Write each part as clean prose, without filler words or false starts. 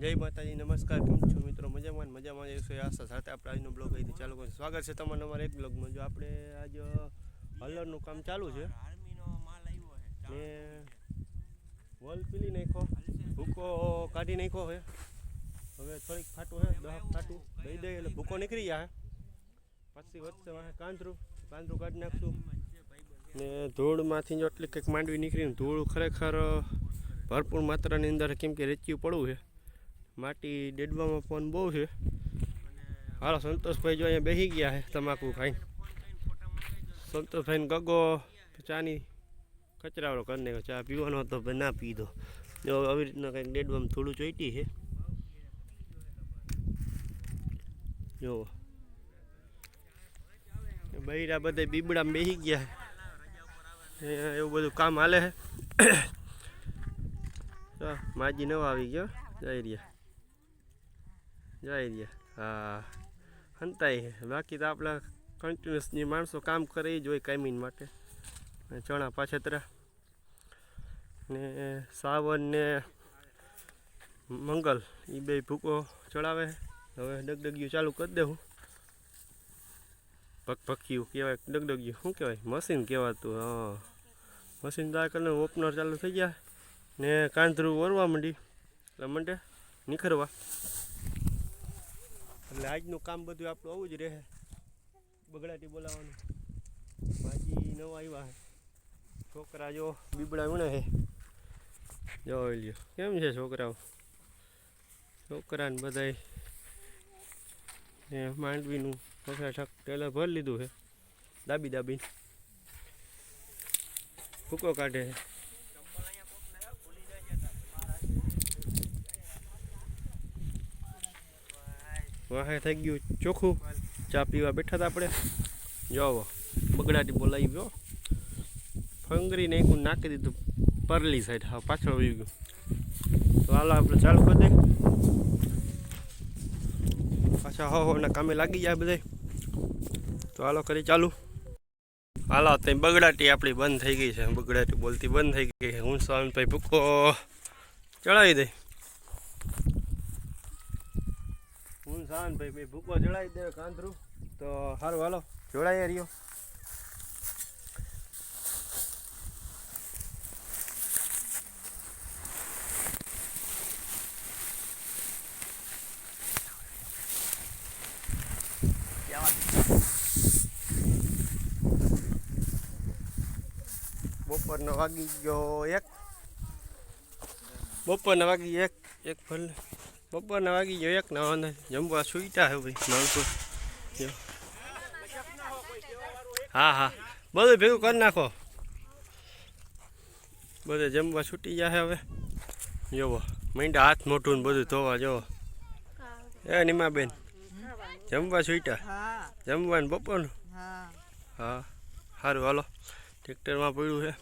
જય માતાજી, નમસ્કાર. કેમ છો મિત્રો? મજામાં જઈશું આશા સાથે આપણે આજનો બ્લોગ અહીંથી ચાલુ કરીશું. સ્વાગત છે તમારું અમારા એક બ્લોગમાં. જો આપણે આજ હલરનું કામ ચાલુ છે ને વોલ પીલી નાખ્યો, ભૂકો કાઢી નાખ્યો છે. હવે થોડીક ફાટું છે, 10 ફાટું દઈ દઈએ એટલે ભૂકો નીકળી જાય. પછી વચ્ચે કાંદરું કાઢી નાખશું ને ધૂળમાંથી જો એટલી કંઈક માંડવી નીકળીને ધૂળ ખરેખર ભરપૂર માત્રાની અંદર કેમ કે રેચ્યું પડવું છે. માટી ડેડવામાં પણ બહુ છે. હાલો સંતોષભાઈ જો અહીંયા બેસી ગયા છે તમાકુ ખાઈને. સંતોષભાઈને ગગો ચાની કચરાવાળો કરી નાખ્યો. ચા પીવાનો હતો પણ ના પીધો. જો આવી રીતના કંઈક ડેડવામાં થોડું ચોઈટી છે. જો બૈરા બધા બીબડામાં બેસી ગયા છે. એવું બધું કામ હાલે છે. માજી નવા આવી ગયો. જઈ રહ્યા હા હંતાઈ છે. બાકી તો આપણા કન્ટિન્યુઅસની માણસો કામ કરે જ હોય કાયમીન માટે. ચણા પાછતરા ને સાવન ને મંગલ એ બે ભૂકો ચડાવે. હવે ડગડગિયું ચાલુ કરી દેવું. ભક્યું કહેવાય, ડગડગિયું શું કહેવાય? મશીન કહેવાતું. હા મશીન દાર કરીને ઓપનર ચાલુ થઈ જાય ને કાંધરું વરવા માંડી એટલે મંડે નીખરવા. એટલે આજનું કામ બધું આપણું આવું જ રહે. બગડાટી બોલાવવાનું. માજી નવા આવ્યા છે. છોકરા જો બીબડા વીણે છે. જોઈ લ્યો કેમ છે છોકરાઓ. છોકરાને બધાય માંડવીનું ઠક ટેલર ભરી લીધું છે. દાબી ભૂકો કાઢે છે. વાહે થઈ ગયું ચોખ્ખું. ચા પીવા બેઠા હતા આપણે. જોવો બગડાટી બોલાવી ગયો. ફંગરી નાખ્યું, નાખી દીધું પરલી સાઈડ. હા પાછળ વહી ગયું. તો હાલો આપણે ચાલુ કરી દઈએ. પાછા હોના કામે લાગી જાય બધા. તો હાલો કરી ચાલુ. હાલો ત્યાં બગડાટી આપણી બંધ થઈ ગઈ છે. બગડાટી બોલતી બંધ થઈ ગઈ છે. હું સાવનભાઈ ભૂકો ચડાવી દઈ. હું સાવનભાઈ ભાઈ ભૂકો ચડાવી દે કાંધરું. તો સારું હાલો જોડાઈ રહ્યો. બપોરનો વાગી ગયો 1. બપોરના વાગી એક ભલે બપોરના વાગી ગયો 1 ના જમવા સુઈટા હે ભાઈ માણસો. હા બધું ભેગું કરી નાખો. બધે જમવા છૂટી જાય હવે. જોવો મીંડા હાથ મોટું ને બધું ધોવા. જોવો એ નીમાબેન જમવા છૂટા. જમવાનું બપોરનું. હા સારું હાલો. ટ્રેક્ટરમાં પડ્યું છે.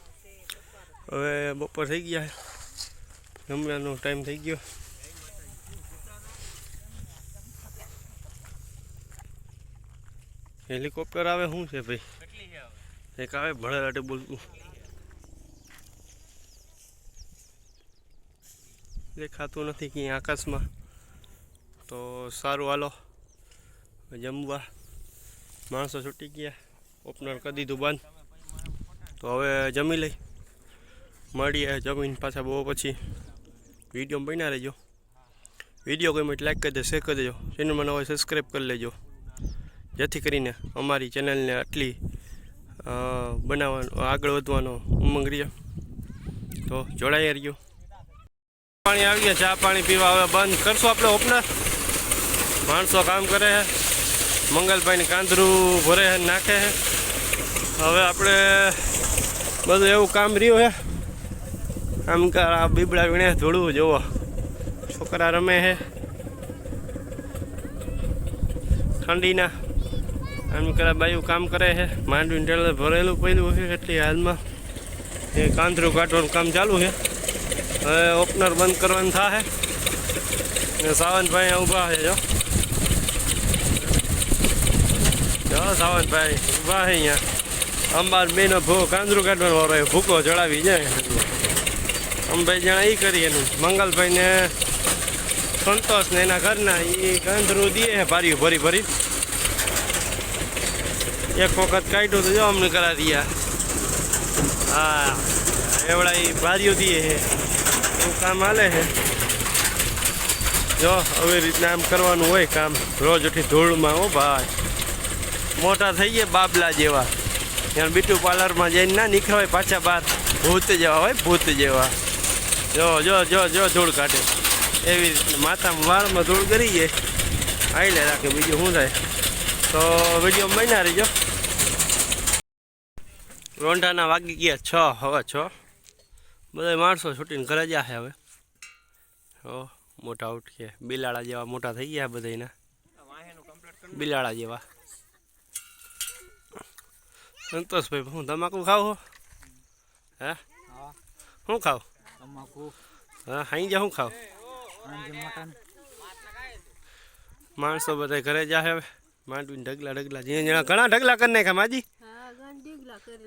હવે બપોર થઈ ગયા છે. જમવાનો ટાઈમ થઈ ગયો. હેલિકોપ્ટર આવે શું છે ભાઈ? એક આવે ભળેલાટે બોલતું. દેખાતું નથી ક્યાંય આકાશમાં. તો સારું હાલો જમવા. માણસો છૂટી ગયા. ઓપનર કરી દીધું બંધ. તો હવે જમી લઈ. મળીએ જમીન પાછા બહુ પછી. વિડીયો બન્યા રહેજો. વિડીયો ગમે લાઈક કરી દે, શેર કરી દેજો. ચેનલમાં નવા સબસ્ક્રાઈબ કરી લેજો. જેથી કરીને અમારી ચેનલને આટલી બનાવવાનો આગળ વધવાનો ઉમંગ રહે. તો જોડાઈ રહ્યો. પાણી આવી ગયા. ચા પાણી પીવા હવે બંધ કરશું આપણે ઓપનર. માણસો કામ કરે છે. મંગલભાઈને કાંદરું ભરે છે, નાખે છે. હવે આપણે બધું એવું કામ રહ્યું છે. આમ આ બીબડા વીણે થોડું જોવો. છોકરા રમે છે ઠંડીના. આમ કરા બાયું કામ કરે છે. માંડવીને ટેલર ભરેલું પડ્યું છે. એટલી હાલમાં એ કાંદરું કાઢવાનું કામ ચાલુ છે. હવે ઓપનર બંધ કરવાનું થાય. ને સાવનભાઈ ઊભા છે. જો સાવનભાઈ ઊભા છે અહીંયા. અંબાર બેનો કાંદરું કાઢવાનો વારો ભૂકો ચડાવી જાય. અમે 2 જણા એ કરી એનું. મંગલભાઈને સંતોષ ને એના ઘરના એ ગંધરું દે છે ભાર્યું ભરી ભરી. એક વખત કાઢ્યું તો જો અમને કરા રહ્યા. હા એવડા એ ભાર્યું દે છે એવું કામ હાલે છે. જો આવી રીતના આમ કરવાનું હોય કામ રોજ ઉઠી ધૂળમાં. હો ભાઈ મોટા થઈ ગયા બાબલા જેવા. ત્યાં બ્યુટી પાર્લરમાં જઈને ના નીકળવાય પાછા બહાર ભૂત જેવા હોય ભૂત જેવા. જો જો જો જો ધૂળ કાઢે એવી રીતે માથામાં વાળમાં ધૂળ કરી જાય. આઈ રાખે બીજું શું થાય. તો વિડીયો બન્યા રહીજો. રોંઢાના વાગી ગયા 6 હવે 6. બધા માણસો છૂટીને ઘરે જશે હવે. હો મોટા ઉઠીએ બિલાડા જેવા મોટા થઈ ગયા બધાના. બિલાડા જેવા. સંતોષભાઈ હું તમાકુ ખાવ હો? હે શું ખાવ? હા હાઈ જા શું ખાવ? માણસો બધા ઘરે જાય હવે. માંડવીને ઢગલા ઢગલા ઝીણા ઝીણા ઘણા ઢગલા કરી નાખ્યા માજી.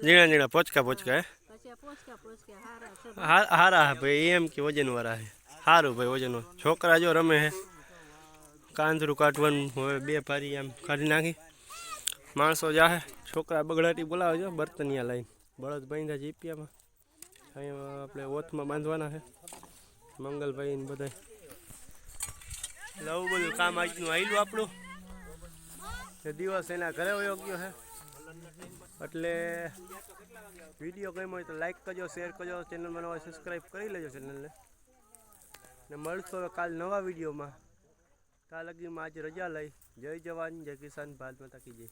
ઝીણા ઝીણા પોચકા પોચકા. હે હારા ભાઈ એમ કે વજનવાળા હે. સારું ભાઈ વજન. છોકરા જો રમે હે. કાંદરું કાઢવાનું હવે 2 પારી આમ કાઢી નાખી. માણસો જાહે. છોકરા બગડાટી બોલાવે છે બર્તનિયા લઈને. બળદ બાંધ્યા જીપિયામાં. અહીંયા આપણે ઓથમાં બાંધવાના છે મંગલભાઈ ને બધા. એટલે આવું બધું કામ આજનું આવેલું આપણું. એ દિવસ એના ઘરે વયો ગયો છે. એટલે વિડીયો ગમ્યો હોય તો લાઈક કરજો, શેર કરજો, ચેનલમાં નવા સબસ્ક્રાઈબ કરી લેજો ચેનલને. ને મળશો હવે કાલ નવા વિડીયોમાં. કાલ લગીમાં આજે રજા લઈ. જય જવાન જય કિસાન, ભારત માતા કી જય.